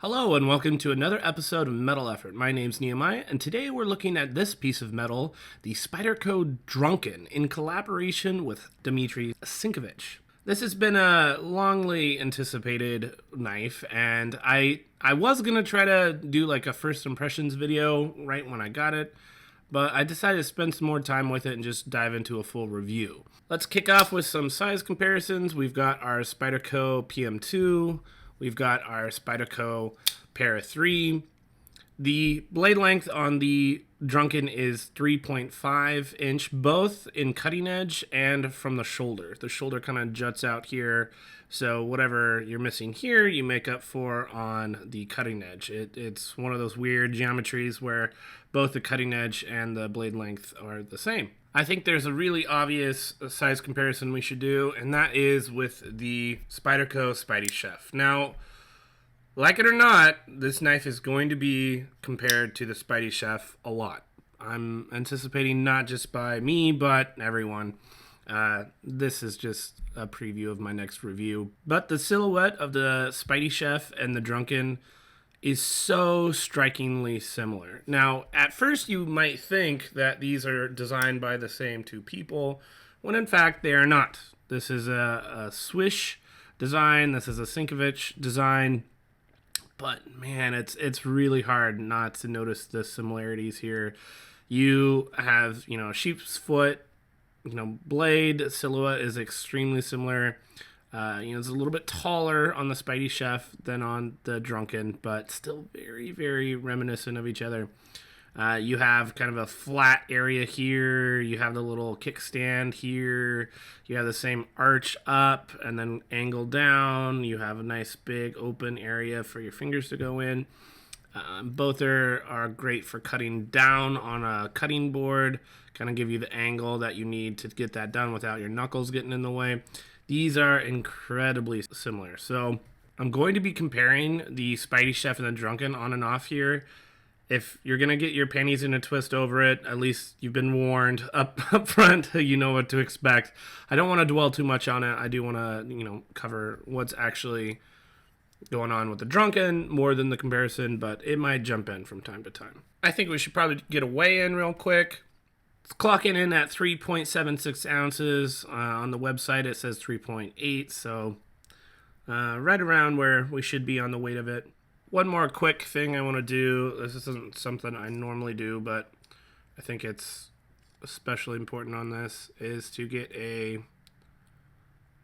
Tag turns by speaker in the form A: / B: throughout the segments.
A: Hello and welcome to another episode of Metal Effort. My name's Nehemiah, and today we're looking at this piece of metal, the Spyderco Drunken, in collaboration with Dmitry Sinkovich. This has been a longly anticipated knife, and I was gonna try to do like a first impressions video right when I got it, but I decided to spend some more time with it and just dive into a full review. Let's kick off with some size comparisons. We've got our Spyderco PM2. We've got our Spyderco Para 3. The blade length on the Drunken is 3.5 inch, both in cutting edge and from the shoulder. The shoulder kind of juts out here, so whatever you're missing here, you make up for on the cutting edge. It's one of those weird geometries where both the cutting edge and the blade length are the same. I think there's a really obvious size comparison we should do, and that is with the Spyderco Spydiechef. Now, like it or not, this knife is going to be compared to the Spydiechef a lot. I'm anticipating not just by me, but everyone. This is just a preview of my next review. But the silhouette of the Spydiechef and the Drunken is so strikingly similar. Now, at first you might think that these are designed by the same two people, when in fact they are not. This is a Swish design, this is a Sinkovich design, but man, it's really hard not to notice the similarities here. You have, sheep's foot, blade silhouette is extremely similar. It's a little bit taller on the Spydiechef than on the Drunken, but still very, very reminiscent of each other. You have kind of a flat area here. You have the little kickstand here. You have the same arch up and then angle down. You have a nice big open area for your fingers to go in. Both are great for cutting down on a cutting board, kind of give you the angle that you need to get that done without your knuckles getting in the way. These are incredibly similar. So I'm going to be comparing the Spydiechef and the Drunken on and off here. If you're going to get your panties in a twist over it, at least you've been warned up front. You know what to expect. I don't want to dwell too much on it. I do want to, cover what's actually going on with the Drunken more than the comparison, but it might jump in from time to time. I think we should probably get a weigh-in real quick. It's clocking in at 3.76 ounces. On the website it says 3.8, so right around where we should be on the weight of it. One more quick thing I want to do. This isn't something I normally do, but I think it's especially important on this, is to get a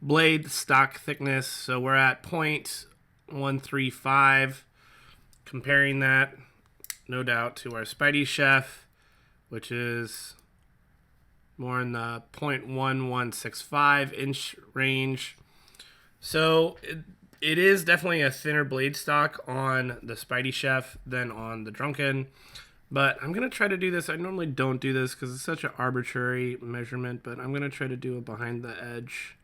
A: blade stock thickness. So we're at 0.135. Comparing that, no doubt, to our Spydiechef, which is more in the 0.1165 inch range. So it is definitely a thinner blade stock on the Spydiechef than on the Drunken. But I'm going to try to do this. I normally don't do this because it's such an arbitrary measurement, but I'm going to try to do a behind the edge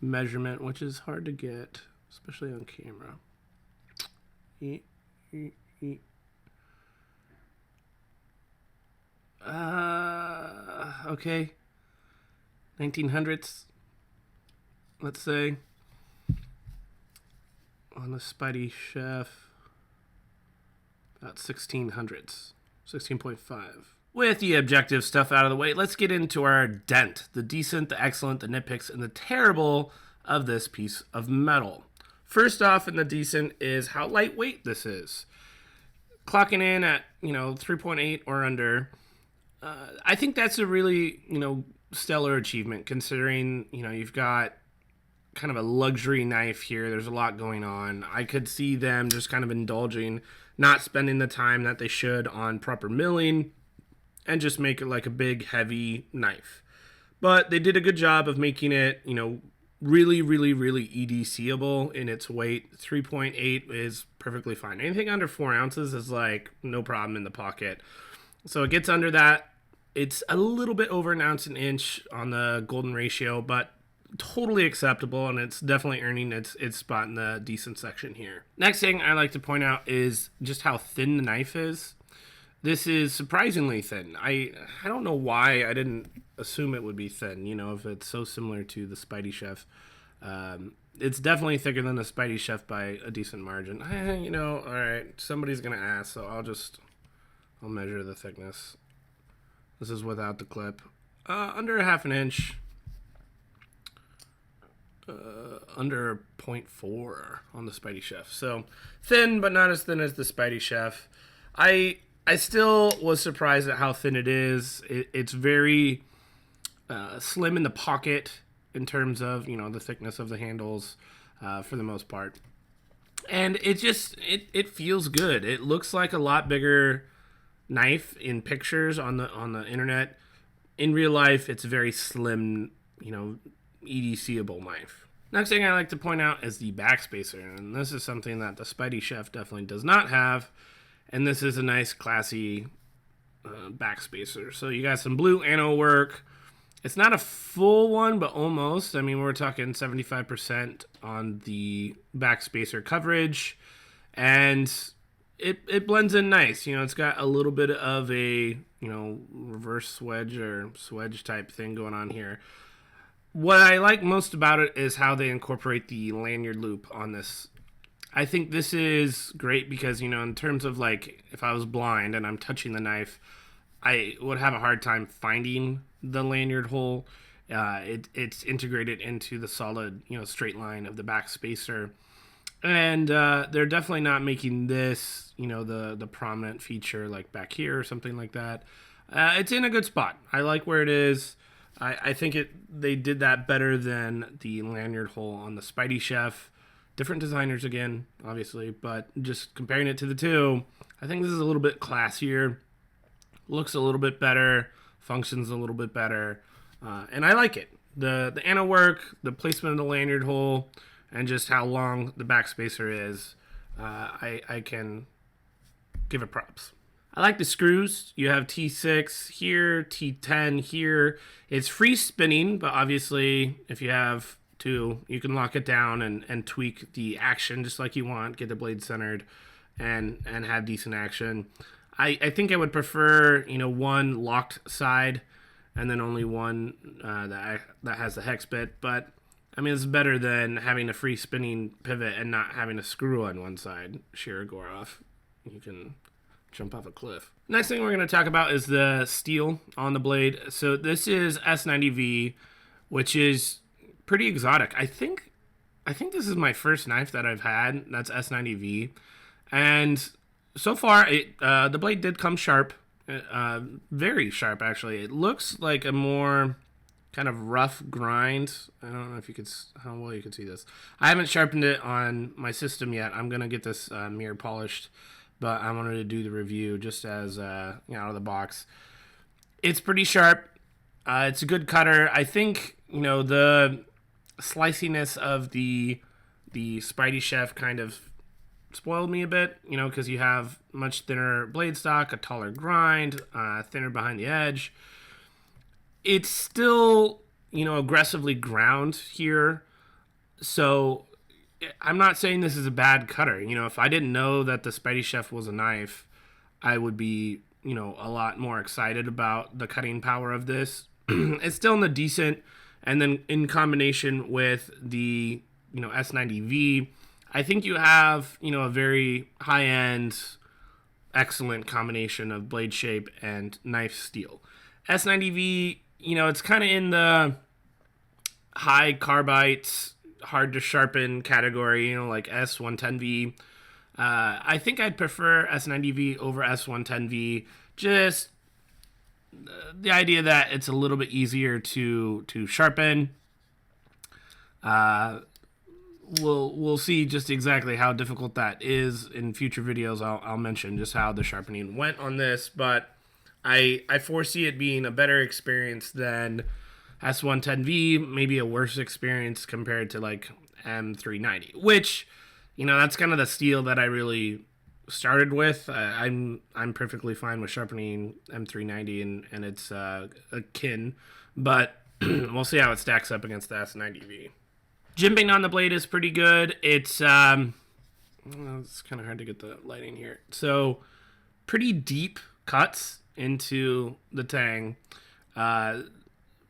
A: measurement, which is hard to get, especially on camera. Okay. 1900s, let's say. On the Spydiechef, about 1600s, 16.5. With the objective stuff out of the way, let's get into our dent, the decent, the excellent, the nitpicks, and the terrible of this piece of metal. First off, in the decent is how lightweight this is. Clocking in at, 3.8 or under. I think that's a really, stellar achievement, considering, you've got kind of a luxury knife here. There's a lot going on. I could see them just kind of indulging, not spending the time that they should on proper milling, and just make it like a big, heavy knife. But they did a good job of making it, really, really, really EDCable in its weight. 3.8 is perfectly fine. Anything under 4 ounces is like no problem in the pocket. So it gets under that. It's a little bit over an ounce an inch on the golden ratio, but totally acceptable, and it's definitely earning its spot in the decent section here. Next thing I like to point out is just how thin the knife is. This is surprisingly thin. I don't know why I didn't assume it would be thin, if it's so similar to the Spydiechef. it's definitely thicker than the Spydiechef by a decent margin. You know, all right, somebody's gonna ask, so I'll measure the thickness. This is without the clip. Under a half an inch. Under 0.4 on the Spydiechef. So thin, but not as thin as the Spydiechef. I still was surprised at how thin it is. It's very slim in the pocket in terms of, you know, the thickness of the handles for the most part. And it feels good. It looks like a lot bigger knife in pictures on the internet. In real life, it's a very slim, you know, EDCable knife. Next thing I like to point out is the backspacer, and this is something that the Spydiechef definitely does not have, and this is a nice classy backspacer. So you got some blue anno work. It's not a full one, but almost. I mean, we're talking 75% on the backspacer coverage, and it blends in nice. You know, it's got a little bit of a, you know, reverse swedge or swedge type thing going on here. What I like most about it is how they incorporate the lanyard loop on this. I think this is great because, you know, in terms of like if I was blind and I'm touching the knife, I would have a hard time finding the lanyard hole. It's integrated into the solid, you know, straight line of the back spacer. And they're definitely not making this, you know, the prominent feature like back here or something like that. It's in a good spot. I like where it is. I think they did that better than the lanyard hole on the Spydiechef. Different designers again, obviously, but just comparing it to the two, I think this is a little bit classier. Looks a little bit better, functions a little bit better, and I like it. The anno work, the placement of the lanyard hole, and just how long the backspacer is, I can give it props. I like the screws. You have T6 here, T10 here. It's free spinning, but obviously if you have two, you can lock it down and tweak the action just like you want, get the blade centered, and have decent action. I think I would prefer, you know, one locked side and then only one that has the hex bit, but I mean, it's better than having a free spinning pivot and not having a screw on one side. Shear gore off. You can jump off a cliff. Next thing we're going to talk about is the steel on the blade. So this is S90V, which is pretty exotic. I think this is my first knife that I've had that's S90V, and so far the blade did come sharp, very sharp actually. It looks like a more kind of rough grind. I don't know if you could how well you can see this. I haven't sharpened it on my system yet. I'm gonna get this mirror polished, but I wanted to do the review just as you know, out of the box. It's pretty sharp. It's a good cutter. I think, you know, the sliciness of the Spydiechef kind of spoiled me a bit, you know, because you have much thinner blade stock, a taller grind, thinner behind the edge. It's still, you know, aggressively ground here, so I'm not saying this is a bad cutter. You know, if I didn't know that the Spydiechef was a knife, I would be, you know, a lot more excited about the cutting power of this. It's still in the decent, and then in combination with the, you know, S90V, I think you have, you know, a very high-end, excellent combination of blade shape and knife steel. S90V, you know, it's kind of in the high carbites, hard to sharpen category, you know, like S110V. I think I'd prefer S90V over S110V. Just the idea that it's a little bit easier to sharpen. We'll see just exactly how difficult that is in future videos. I'll mention just how the sharpening went on this, but I foresee it being a better experience than S110V, maybe a worse experience compared to like M390, which, you know, that's kind of the steel that I really started with. I'm perfectly fine with sharpening M390 and it's akin, but we'll see how it stacks up against the S90V. Jimping on the blade is pretty good. It's kind of hard to get the lighting here. So pretty deep cuts into the tang.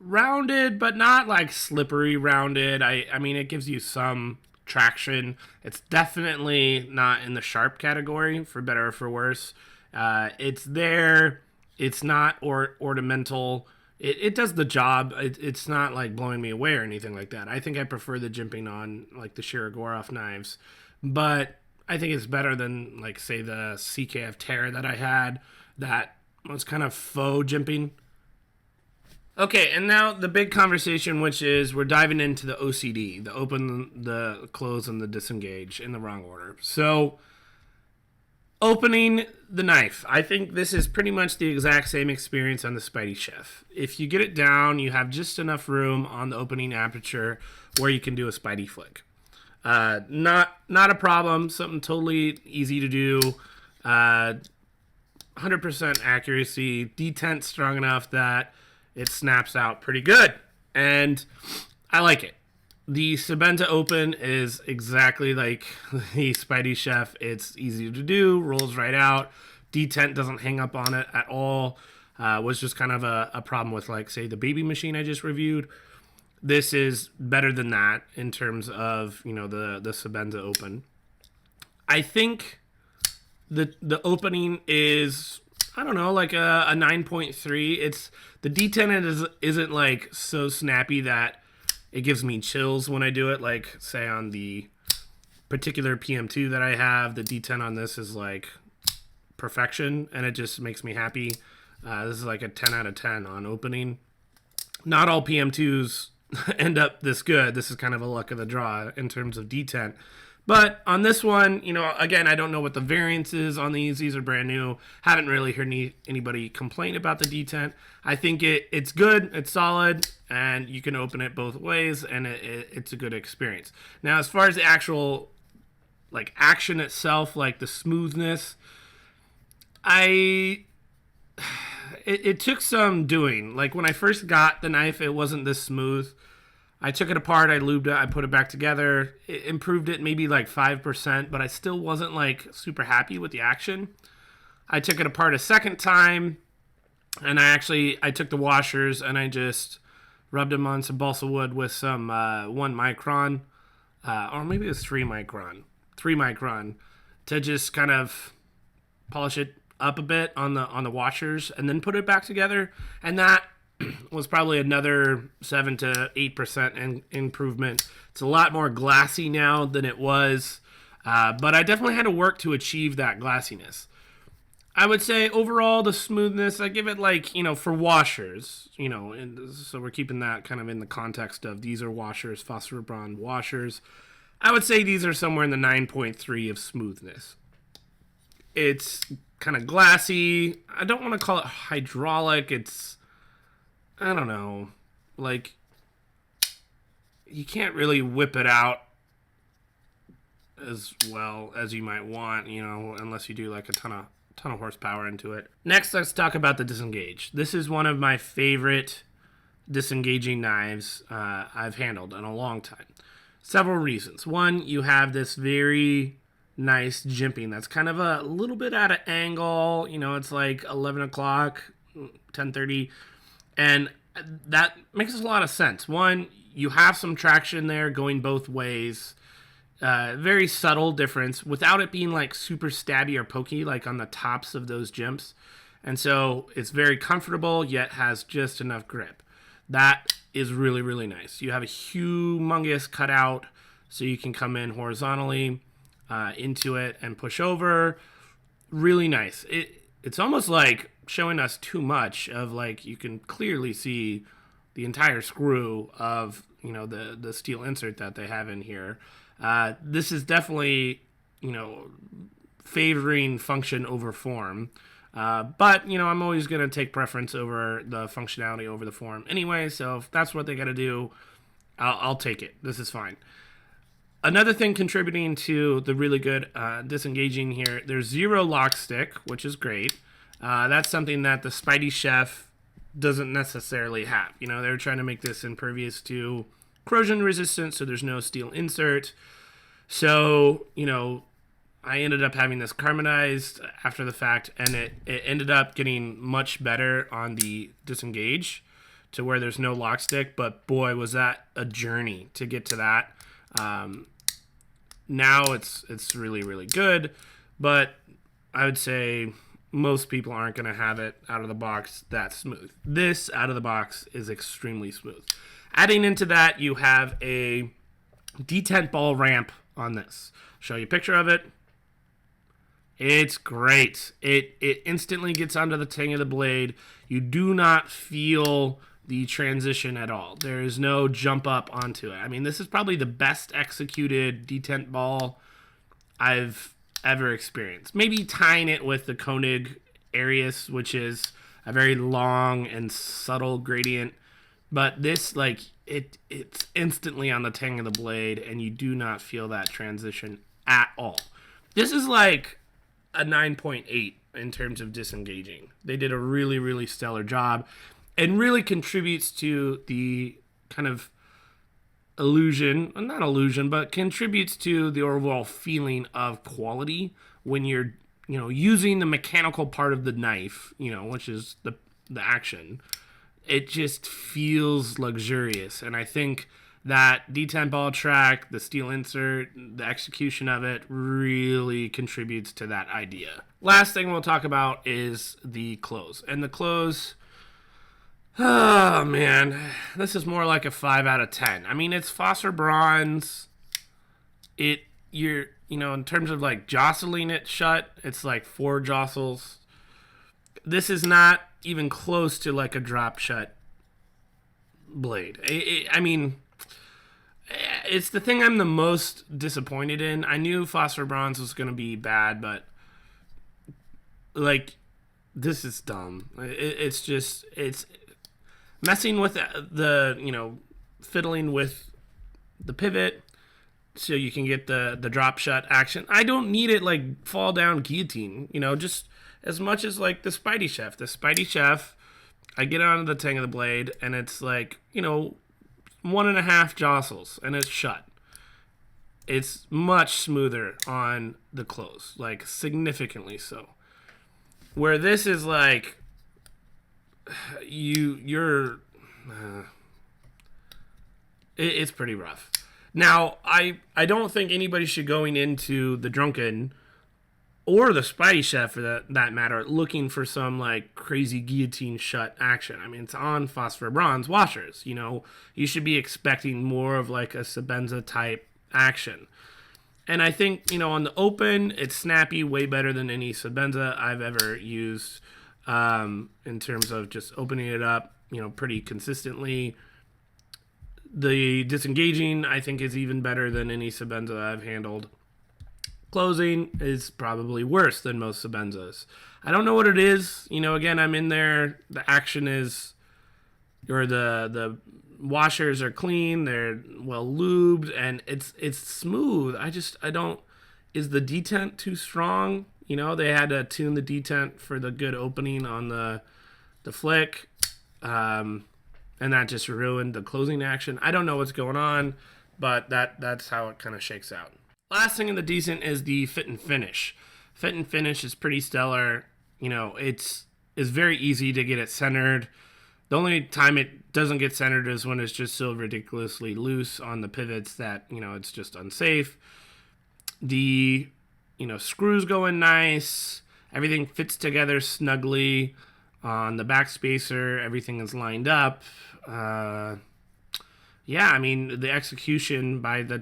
A: rounded, but not like slippery rounded. I mean, it gives you some traction. It's definitely not in the sharp category, for better or for worse. It's there. It's not ornamental. It does the job. It's not like blowing me away or anything like that. I think I prefer the jimping on like the Shirogorov knives, but I think it's better than like say the CKF Terra that I had that was kind of faux jimping. Okay, and now the big conversation, which is we're diving into the OCD, the open, the close, and the disengage in the wrong order. So, opening the knife. I think this is pretty much the exact same experience on the Spydiechef. If you get it down, you have just enough room on the opening aperture where you can do a Spidey flick. Not a problem, something totally easy to do. 100% accuracy, detent strong enough that it snaps out pretty good, and I like it. The Sabenta Open is exactly like the Spydiechef. It's easy to do, rolls right out. Detent doesn't hang up on it at all. Was just kind of a problem with, like, say, the baby machine I just reviewed. This is better than that in terms of, you know, the Sabenta Open. I think the opening is, I don't know, like a 9.3. It's the detent isn't like so snappy that it gives me chills when I do it. Like, say, on the particular PM2 that I have, the detent on this is like perfection, and it just makes me happy. This is like a 10 out of 10 on opening. Not all PM2s end up this good. This is kind of a luck of the draw in terms of detent. But on this one, you know, again, I don't know what the variance is on these. These are brand new. Haven't really heard anybody complain about the detent. I think it's good, it's solid, and you can open it both ways, and it's a good experience. Now, as far as the actual, like, action itself, like the smoothness, it took some doing. Like, when I first got the knife, it wasn't this smooth. I took it apart, I lubed it, I put it back together. It improved it maybe like 5%, but I still wasn't like super happy with the action. I took it apart a second time, and I took the washers and I just rubbed them on some balsa wood with some 1 micron, or maybe it was 3 micron, to just kind of polish it up a bit on the washers, and then put it back together, and that was probably another 7 to 8% improvement. It's a lot more glassy now than it was, but I definitely had to work to achieve that glassiness. I would say overall the smoothness, I give it like, you know, for washers, you know, and so we're keeping that kind of in the context of these are washers, phosphorbond washers. I would say these are somewhere in the 9.3 of smoothness. It's kind of glassy. I don't want to call it hydraulic. It's, I don't know, like, you can't really whip it out as well as you might want, you know, unless you do like a ton of horsepower into it. Next, let's talk about the disengage. This is one of my favorite disengaging knives I've handled in a long time. Several reasons. One, you have this very nice jimping that's kind of a little bit at an angle. You know, it's like 11 o'clock, 10:30. And that makes a lot of sense. One, you have some traction there going both ways. Very subtle difference without it being like super stabby or pokey like on the tops of those jimps. And so it's very comfortable yet has just enough grip. That is really, really nice. You have a humongous cutout so you can come in horizontally into it and push over. Really nice. It's almost like showing us too much of, like, you can clearly see the entire screw of, you know, the steel insert that they have in here. This is definitely, you know, favoring function over form. But, you know, I'm always going to take preference over the functionality over the form anyway. So if that's what they got to do, I'll take it. This is fine. Another thing contributing to the really good disengaging here, there's 0 lock stick, which is great. That's something that the Spydiechef doesn't necessarily have. You know, they're trying to make this impervious to corrosion resistant, so there's no steel insert. So, you know, I ended up having this carbonized after the fact, and it ended up getting much better on the disengage to where there's no lock stick, but boy, was that a journey to get to that. Now it's really, really good, but I would say most people aren't going to have it out of the box that smooth. This out of the box is extremely smooth. Adding into that, you have a detent ball ramp on this. Show you a picture of it. It's great. It instantly gets onto the tang of the blade. You do not feel the transition at all. There is no jump up onto it. I mean, this is probably the best executed detent ball I've ever experienced. Maybe tying it with the Koenig Arius, which is a very long and subtle gradient. But this, like, it's instantly on the tang of the blade, and you do not feel that transition at all. This is like a 9.8 in terms of disengaging. They did a really, really stellar job, and really contributes to the kind of not illusion, but contributes to the overall feeling of quality when you're, using the mechanical part of the knife, which is the action. It just feels luxurious. And I think that detent ball track, the steel insert, the execution of it really contributes to that idea. Last thing we'll talk about is the close. And the close, oh man, this is more like a 5 out of 10. I mean, it's phosphor bronze. In terms of like jostling it shut, it's like 4 jostles. This is not even close to like a drop shut blade. I mean, it's the thing I'm the most disappointed in. I knew phosphor bronze was going to be bad, but like, this is dumb. It's messing with the fiddling with the pivot so you can get the drop shut action. I don't need it like fall down guillotine, just as much as like the Spydiechef. The Spydiechef, I get onto the tang of the blade and it's like, 1.5 jostles and it's shut. It's much smoother on the close, like significantly so. Where this is like, it's pretty rough. Now, I don't think anybody should going into the Drunken or the Spydiechef for that matter looking for some like crazy guillotine shut action. I mean, it's on phosphor bronze washers. You should be expecting more of like a Sebenza type action. And I think, on the open, it's snappy, way better than any Sebenza I've ever used in terms of just opening it up, pretty consistently. The disengaging, I think, is even better than any Sebenza I've handled. Closing is probably worse than most Sebenzas. I don't know what it is. Again, I'm in there. The action is, or the washers are clean. They're well lubed, and it's smooth. I don't. Is the detent too strong? They had to tune the detent for the good opening on the flick. And that just ruined the closing action. I don't know what's going on, but that's how it kind of shakes out. Last thing in the decent is the fit and finish. Fit and finish is pretty stellar. It's very easy to get it centered. The only time it doesn't get centered is when it's just so ridiculously loose on the pivots that, it's just unsafe. The, screws go in nice. Everything fits together snugly. On the back spacer, everything is lined up. The execution by the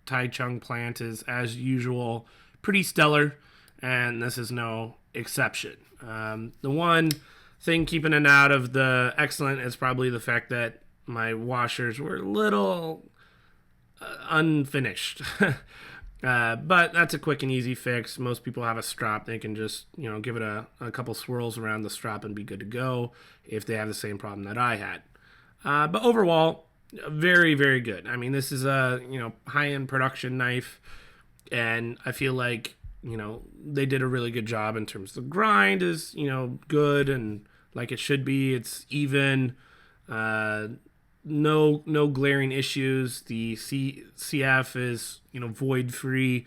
A: Tai Chung plant is, as usual, pretty stellar, and this is no exception. The one thing keeping it out of the excellent is probably the fact that my washers were a little unfinished. But that's a quick and easy fix. Most people have a strop. They can just, give it a couple swirls around the strop and be good to go if they have the same problem that I had. But overall, very, very good. I mean, this is a, high-end production knife, and I feel like, they did a really good job in terms of the grind is, good and like it should be. It's even, no glaring issues. The CF is, void free.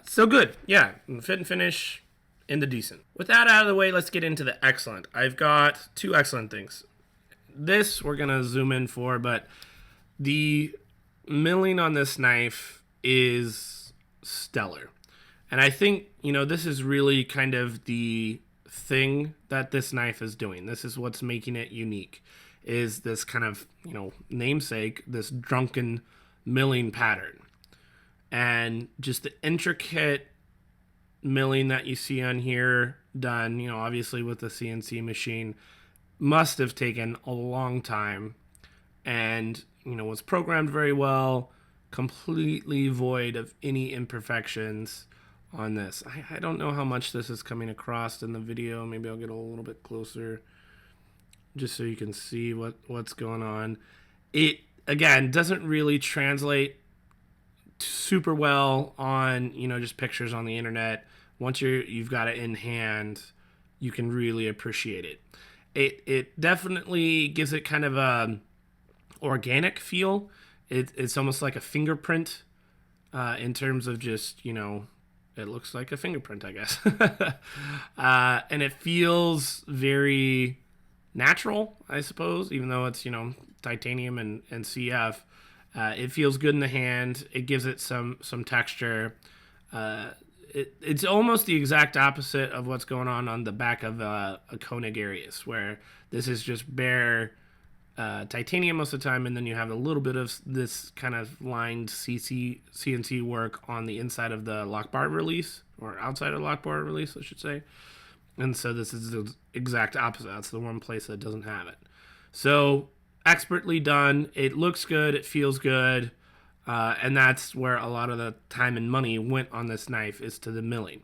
A: So good. Yeah. Fit and finish in the decent. With that out of the way, let's get into the excellent. I've got 2 excellent things. this we're gonna zoom in for, but the milling on this knife is stellar. And I think, this is really kind of the thing that this knife is doing. This is what's making it unique, is this kind of, namesake, this drunken milling pattern. And just the intricate milling that you see on here done, obviously with the CNC machine, must have taken a long time and, was programmed very well, completely void of any imperfections on this. I don't know how much this is coming across in the video. Maybe I'll get a little bit closer just so you can see what's going on. It, again, doesn't really translate super well on, just pictures on the internet. Once you've got it in hand, you can really appreciate it. It definitely gives it kind of a organic feel. It's almost like a fingerprint in terms of just, it looks like a fingerprint, I guess. And it feels very natural, I suppose, even though it's, titanium and CF. It feels good in the hand. It gives it some texture. It's almost the exact opposite of what's going on the back of a Koenig Arius, where this is just bare titanium most of the time, and then you have a little bit of this kind of lined CNC work on the inside of the lock bar release, or outside of the lock bar release, I should say. And so this is the exact opposite. That's the one place that doesn't have it. So expertly done. It looks good. It feels good. And that's where a lot of the time and money went on this knife, is to the milling.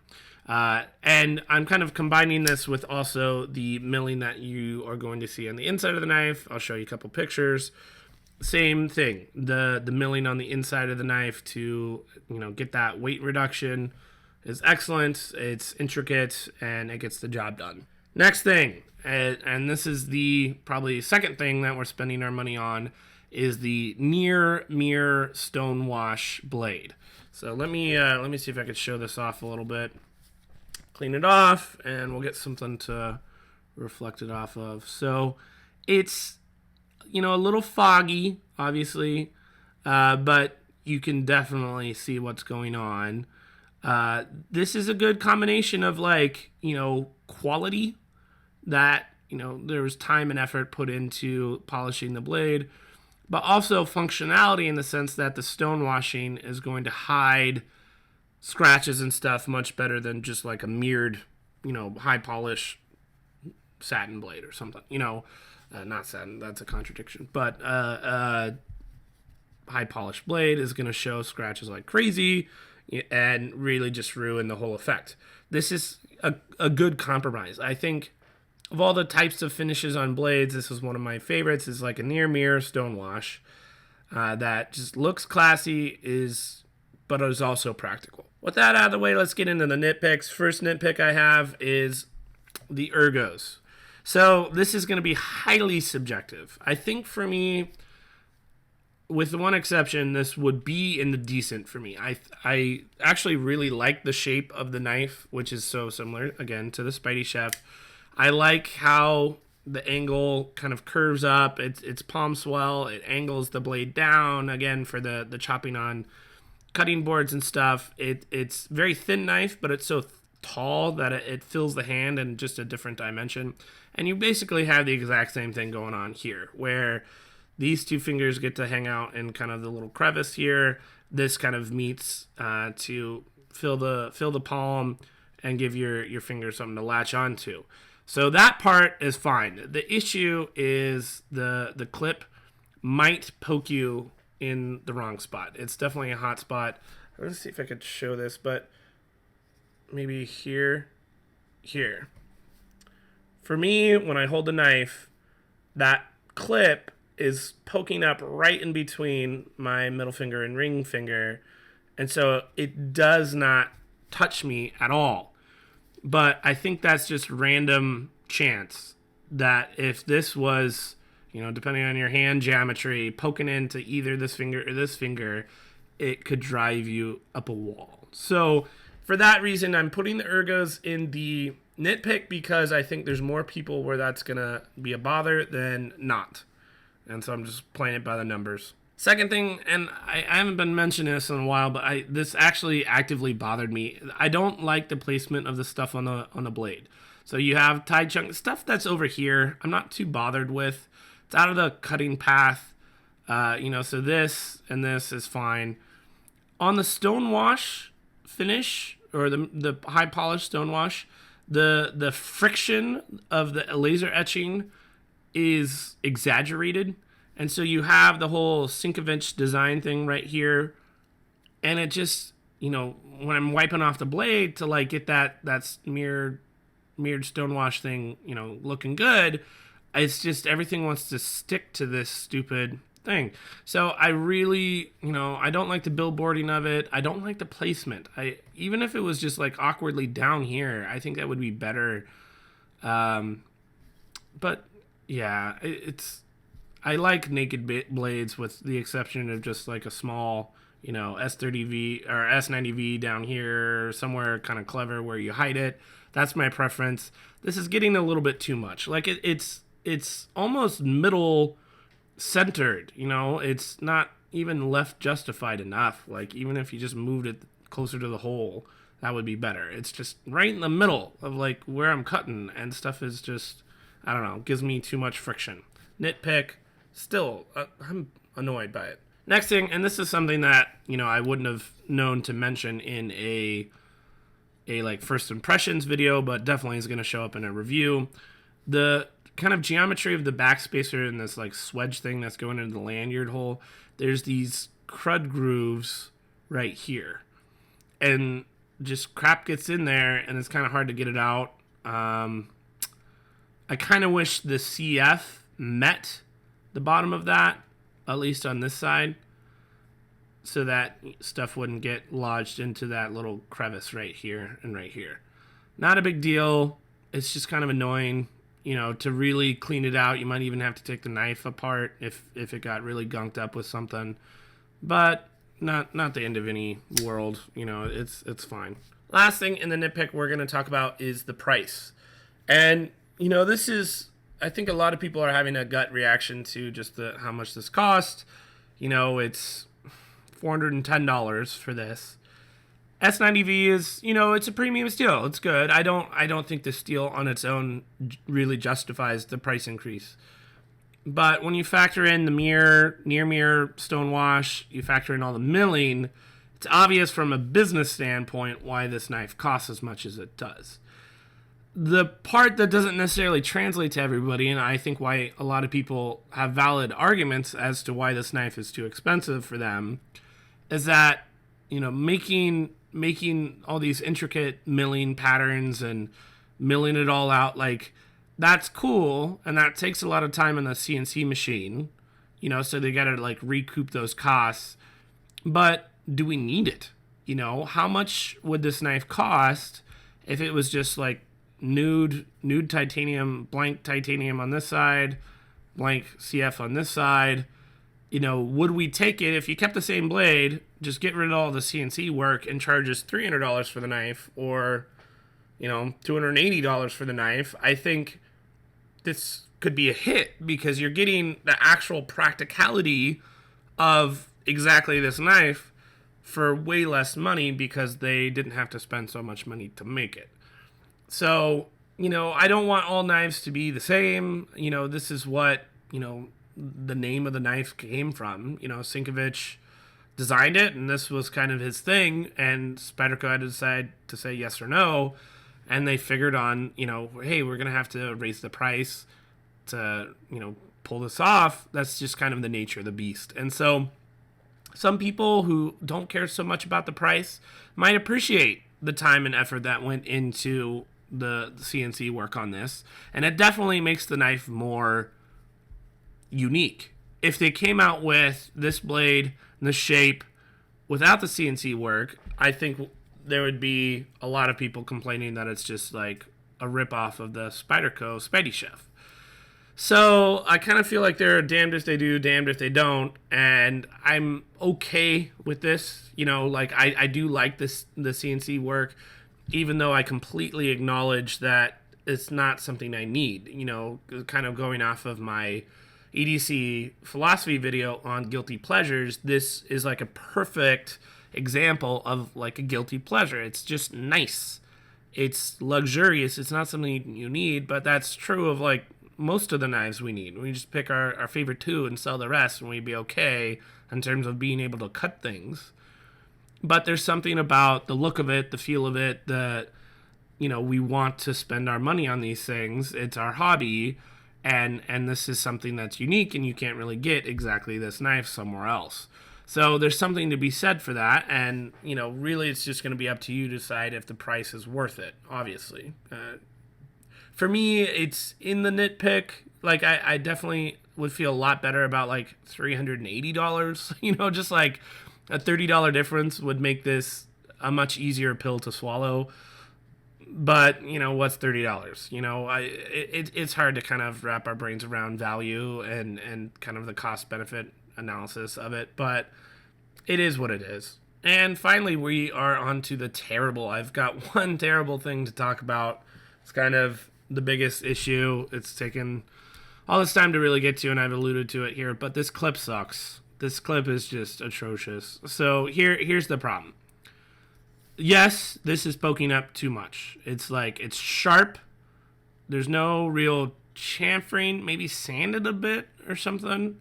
A: And I'm kind of combining this with also the milling that you are going to see on the inside of the knife. I'll show you a couple pictures. Same thing. The milling on the inside of the knife to, get that weight reduction is excellent. It's intricate, and it gets the job done. Next thing, and this is the probably second thing that we're spending our money on, is the near mirror stone wash blade. So let me see if I could show this off a little bit. Clean it off, and we'll get something to reflect it off of. So it's, a little foggy, obviously, but you can definitely see what's going on. This is a good combination of quality, that, there was time and effort put into polishing the blade, but also functionality, in the sense that the stone washing is going to hide scratches and stuff much better than just like a mirrored, high polish satin blade or something. Not satin, that's a contradiction, but high polished blade is going to show scratches like crazy and really just ruin the whole effect. This is a good compromise. I think of all the types of finishes on blades, this is one of my favorites. Is like a near mirror stone wash that just looks classy, but is also practical. With that out of the way, let's get into the nitpicks. First nitpick I have is the ergos. So this is going to be highly subjective. I think for me, with one exception, this would be in the decent for me. I actually really like the shape of the knife, which is so similar, again, to the Spydiechef. I like how the angle kind of curves up. It's palm swell. It angles the blade down, again, for the chopping on cutting boards and stuff. It's very thin knife, but it's so tall that it fills the hand in just a different dimension. And you basically have the exact same thing going on here, where these two fingers get to hang out in kind of the little crevice here. This kind of meets to fill the palm and give your finger something to latch onto. So that part is fine. The issue is the clip might poke you in the wrong spot. It's definitely a hot spot. Let's see if I could show this, but maybe here. For me, when I hold the knife, that clip is poking up right in between my middle finger and ring finger, and so it does not touch me at all. But I think that's just random chance that if this was, depending on your hand geometry, poking into either this finger or this finger, it could drive you up a wall. So for that reason, I'm putting the ergos in the Nitpick because I think there's more people where that's going to be a bother than not. And so I'm just playing it by the numbers. Second thing, and I haven't been mentioning this in a while, but this actually actively bothered me. I don't like the placement of the stuff on the blade. So you have tie chunk stuff that's over here. I'm not too bothered with. It's out of the cutting path. So this and this is fine. On the stone wash finish, or the high polished stone wash, the friction of the laser etching is exaggerated. And so you have the whole sink-of-inch design thing right here. And it just, when I'm wiping off the blade to like get that mirrored stonewash thing, looking good, it's just everything wants to stick to this stupid thing. So I really, I don't like the billboarding of it. I don't like the placement. Even if it was just like awkwardly down here, I think that would be better. But yeah, I like naked blades with the exception of just like a small, S30V or S90V down here, somewhere kind of clever where you hide it. That's my preference. This is getting a little bit too much. Like it's almost middle centered, it's not even left justified enough. Like even if you just moved it closer to the hole, that would be better. It's just right in the middle of like where I'm cutting, and stuff is just, I don't know, gives me too much friction. Nitpick. Still, I'm annoyed by it. Next thing, and this is something that, I wouldn't have known to mention in a like first impressions video, but definitely is going to show up in a review. The kind of geometry of the backspacer and this like swedge thing that's going into the lanyard hole, there's these crud grooves right here. And just crap gets in there, and it's kind of hard to get it out. I kind of wish the CF met the bottom of that, at least on this side, so that stuff wouldn't get lodged into that little crevice right here and right here. Not a big deal. It's just kind of annoying, to really clean it out. You might even have to take the knife apart if it got really gunked up with something, but not the end of any world. It's fine. Last thing in the nitpick we're going to talk about is the price. And this is, I think a lot of people are having a gut reaction to just how much this cost. It's $410 for this. S90V is, it's a premium steel. It's good. I don't think the steel on its own really justifies the price increase. But when you factor in the near mirror stonewash, you factor in all the milling, it's obvious from a business standpoint why this knife costs as much as it does. The part that doesn't necessarily translate to everybody, and I think why a lot of people have valid arguments as to why this knife is too expensive for them, is that, making all these intricate milling patterns and milling it all out, like, that's cool, and that takes a lot of time in the CNC machine, so they gotta, like, recoup those costs. But do we need it? How much would this knife cost if it was just, like, nude titanium, blank titanium on this side, blank CF on this side? Would we take it if you kept the same blade, just get rid of all the CNC work and charge us $300 for the knife, or $280 for the knife? I think this could be a hit because you're getting the actual practicality of exactly this knife for way less money because they didn't have to spend so much money to make it. So, I don't want all knives to be the same. This is what, the name of the knife came from. Sinkovich designed it, and this was kind of his thing, and Spyderco had to decide to say yes or no, and they figured on, hey, we're going to have to raise the price to, pull this off. That's just kind of the nature of the beast. And so some people who don't care so much about the price might appreciate the time and effort that went into the CNC work on this, and it definitely makes the knife more unique. If they came out with this blade and this shape without the CNC work, I think there would be a lot of people complaining that it's just like a ripoff of the Spyderco Spydiechef. So I kind of feel like they're damned if they do, damned if they don't, and I'm okay with this. I do like the CNC work. even though I completely acknowledge that it's not something I need. Kind of going off of my EDC philosophy video on guilty pleasures, this is like a perfect example of like a guilty pleasure. It's just nice. It's luxurious. It's not something you need, but that's true of like most of the knives we need. We just pick our favorite two and sell the rest, and we'd be okay in terms of being able to cut things. But there's something about the look of it, the feel of it, that we want to spend our money on these things. It's our hobby, and this is something that's unique, and you can't really get exactly this knife somewhere else. So there's something to be said for that, and really it's just going to be up to you to decide if the price is worth it, obviously. For me, it's in the nitpick. Like, I definitely would feel a lot better about like $380. Just like a $30 difference would make this a much easier pill to swallow. But what's $30? It's hard to kind of wrap our brains around value and kind of the cost benefit analysis of it, but it is what it is. And finally, we are on to the terrible. I've got one terrible thing to talk about. It's kind of the biggest issue. It's taken all this time to really get to, and I've alluded to it here, but this clip sucks. This clip is just atrocious. So here's the problem. Yes, this is poking up too much. It's like, it's sharp. There's no real chamfering, maybe sanded a bit or something,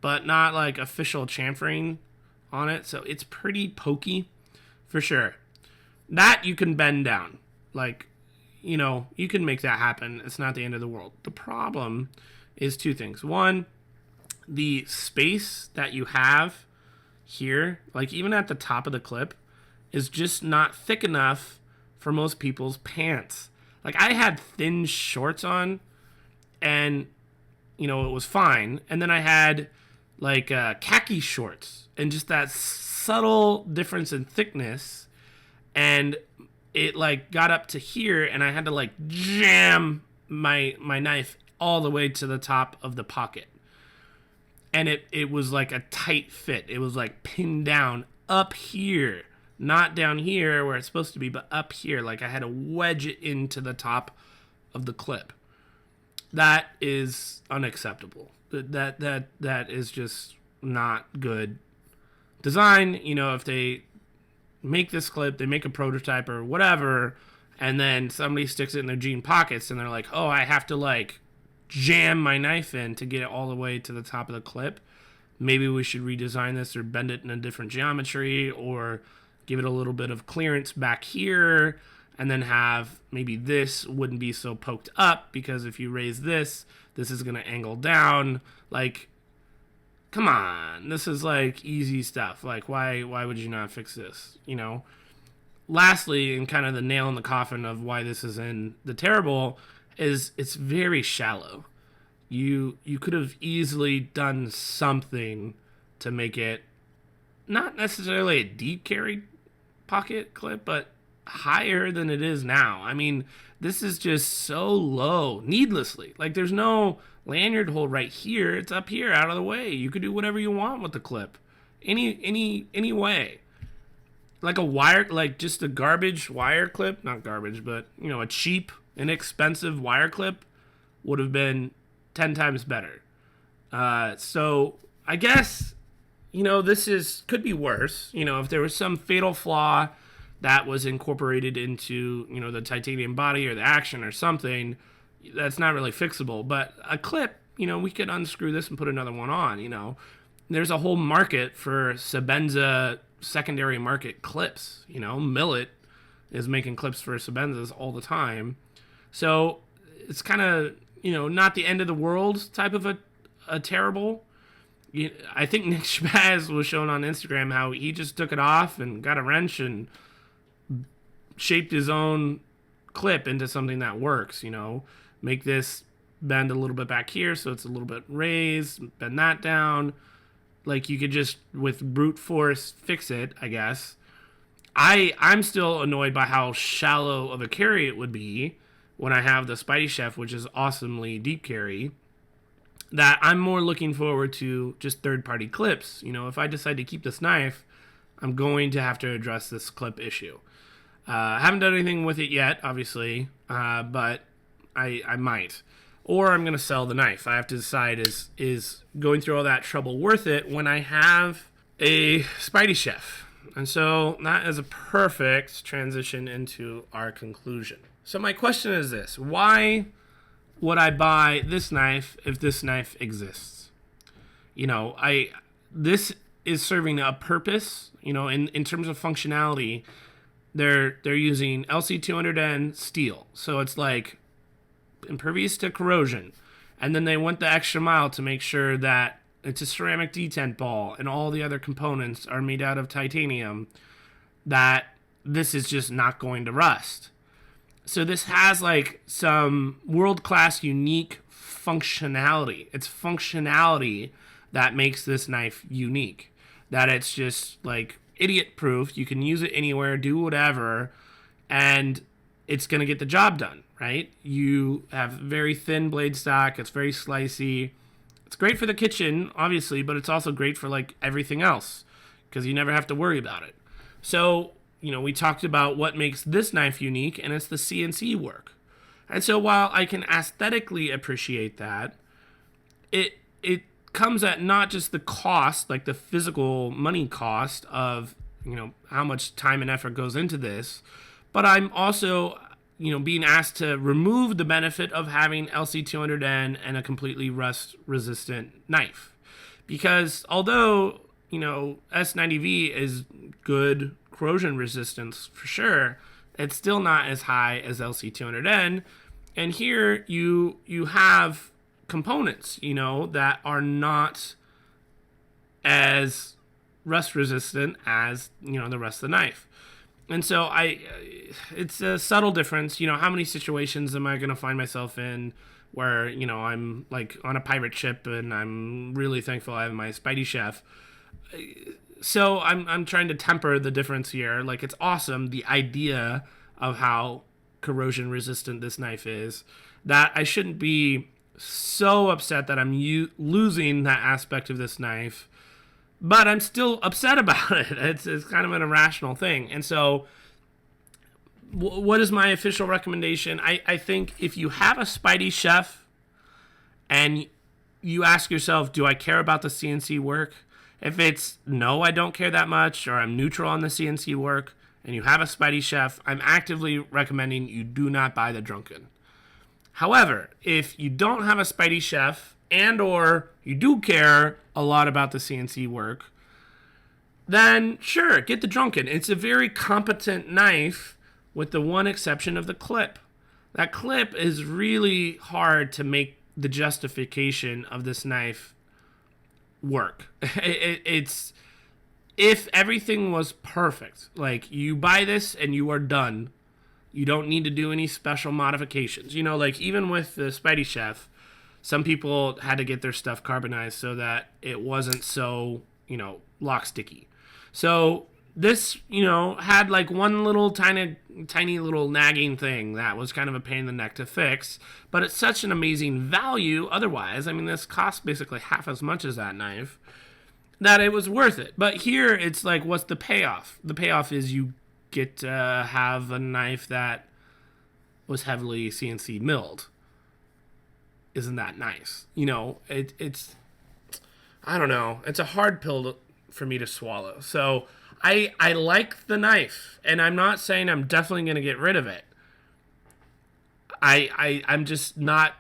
A: but not like official chamfering on it. So it's pretty pokey for sure. That you can bend down. Like, you can make that happen. It's not the end of the world. The problem is two things. One, the space that you have here, like even at the top of the clip, is just not thick enough for most people's pants. Like, I had thin shorts on, and it was fine. And then I had like khaki shorts, and just that subtle difference in thickness, and it like got up to here, and I had to like jam my knife all the way to the top of the pocket. And it was like a tight fit. It was like pinned down up here. Not down here where it's supposed to be, but up here. Like, I had to wedge it into the top of the clip. That is unacceptable. That is just not good design. If they make this clip, they make a prototype or whatever, and then somebody sticks it in their jean pockets, and they're like, oh, I have to like jam my knife in to get it all the way to the top of the clip. Maybe we should redesign this or bend it in a different geometry, or give it a little bit of clearance back here, and then have maybe this wouldn't be so poked up, because if you raise this is going to angle down. Like, come on, this is like easy stuff. Like, why would you not fix this? Lastly, and kind of the nail in the coffin of why this is in the terrible, is it's very shallow. You could have easily done something to make it not necessarily a deep carry pocket clip, but higher than it is now. I mean, this is just so low, needlessly. Like, there's no lanyard hole right here. It's up here, out of the way. You could do whatever you want with the clip, any way. Like a wire, like just a garbage wire clip, not garbage, but a cheap, inexpensive wire clip would have been 10 times better. So I guess this could be worse. If there was some fatal flaw that was incorporated into, the titanium body or the action or something, that's not really fixable. But a clip, we could unscrew this and put another one on, There's a whole market for Sebenza secondary market clips. Millet is making clips for Sebenzas all the time. So it's kind of, not the end of the world type of a terrible. I think Nick Shabazz was showing on Instagram how he just took it off and got a wrench and shaped his own clip into something that works. Make this bend a little bit back here so it's a little bit raised, bend that down. Like, you could just, with brute force, fix it, I guess. I'm still annoyed by how shallow of a carry it would be when I have the Spydiechef, which is awesomely deep carry. That I'm more looking forward to just third-party clips. If I decide to keep this knife, I'm going to have to address this clip issue. I haven't done anything with it yet, obviously, but I might. Or I'm going to sell the knife. I have to decide, is going through all that trouble worth it when I have a Spydiechef? And so that is a perfect transition into our conclusion. So my question is this: why would I buy this knife if this knife exists? This is serving a purpose. In terms of functionality, they're using LC200N steel, so it's like impervious to corrosion, and then they went the extra mile to make sure that it's a ceramic detent ball and all the other components are made out of titanium, that this is just not going to rust. So this has like some world-class unique functionality. It's functionality that makes this knife unique. That it's just like idiot-proof. You can use it anywhere, do whatever, and it's going to get the job done, right? You have very thin blade stock. It's very slicey. It's great for the kitchen, obviously, but it's also great for like everything else because you never have to worry about it. So, we talked about what makes this knife unique, and it's the CNC work. And so while I can aesthetically appreciate that, it comes at not just the cost, like the physical money cost of, how much time and effort goes into this, but I'm also, being asked to remove the benefit of having LC200N and a completely rust-resistant knife. Because although, S90V is good corrosion resistance for sure, it's still not as high as LC200N. And here you have components, that are not as rust resistant as, the rest of the knife. And so it's a subtle difference. How many situations am I going to find myself in where, I'm like on a pirate ship and I'm really thankful I have my Spydiechef. So I'm trying to temper the difference here. Like, it's awesome, the idea of how corrosion resistant this knife is, that I shouldn't be so upset that I'm losing that aspect of this knife, but I'm still upset about it. It's kind of an irrational thing. And so what is my official recommendation? I think if you have a Spydiechef and you ask yourself, do I care about the CNC work? If it's no, I don't care that much, or I'm neutral on the CNC work, and you have a Spydiechef, I'm actively recommending you do not buy the Drunken. However, if you don't have a Spydiechef and or you do care a lot about the CNC work, then sure, get the Drunken. It's a very competent knife with the one exception of the clip. That clip is really hard to make the justification of this knife work. It's if everything was perfect, like you buy this and you are done, you don't need to do any special modifications. Like even with the Spydiechef, some people had to get their stuff carbonized so that it wasn't so, lock sticky. So this, had like one little tiny little nagging thing that was kind of a pain in the neck to fix, but it's such an amazing value otherwise. I mean, this costs basically half as much as that knife, that it was worth it. But here it's like, what's the payoff? The payoff is you get to have a knife that was heavily CNC milled. Isn't that nice? It's I don't know. It's a hard pill for me to swallow. So I like the knife, and I'm not saying I'm definitely going to get rid of it. I'm just not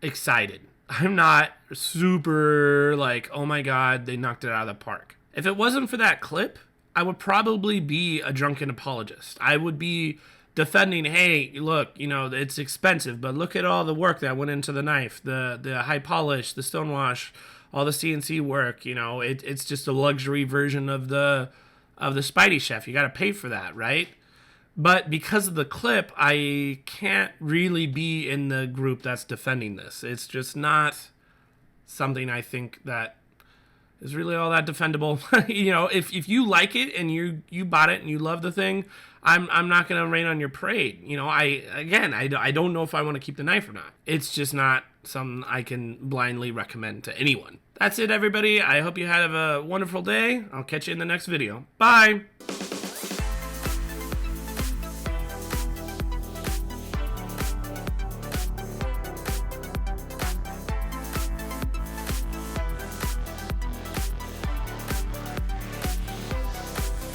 A: excited. I'm not super like, oh my God, they knocked it out of the park. If it wasn't for that clip, I would probably be a Drunken apologist. I would be defending, hey, look, it's expensive, but look at all the work that went into the knife, the high polish, the stonewash, all the CNC work. It's just a luxury version of the Spydiechef. You got to pay for that, right? But because of the clip, I can't really be in the group that's defending this. It's just not something I think that is really all that defendable. If you like it and you bought it and you love the thing, I'm not going to rain on your parade. I don't know if I want to keep the knife or not. It's just not something I can blindly recommend to anyone. That's it, everybody. I hope you have a wonderful day. I'll catch you in the next video. Bye.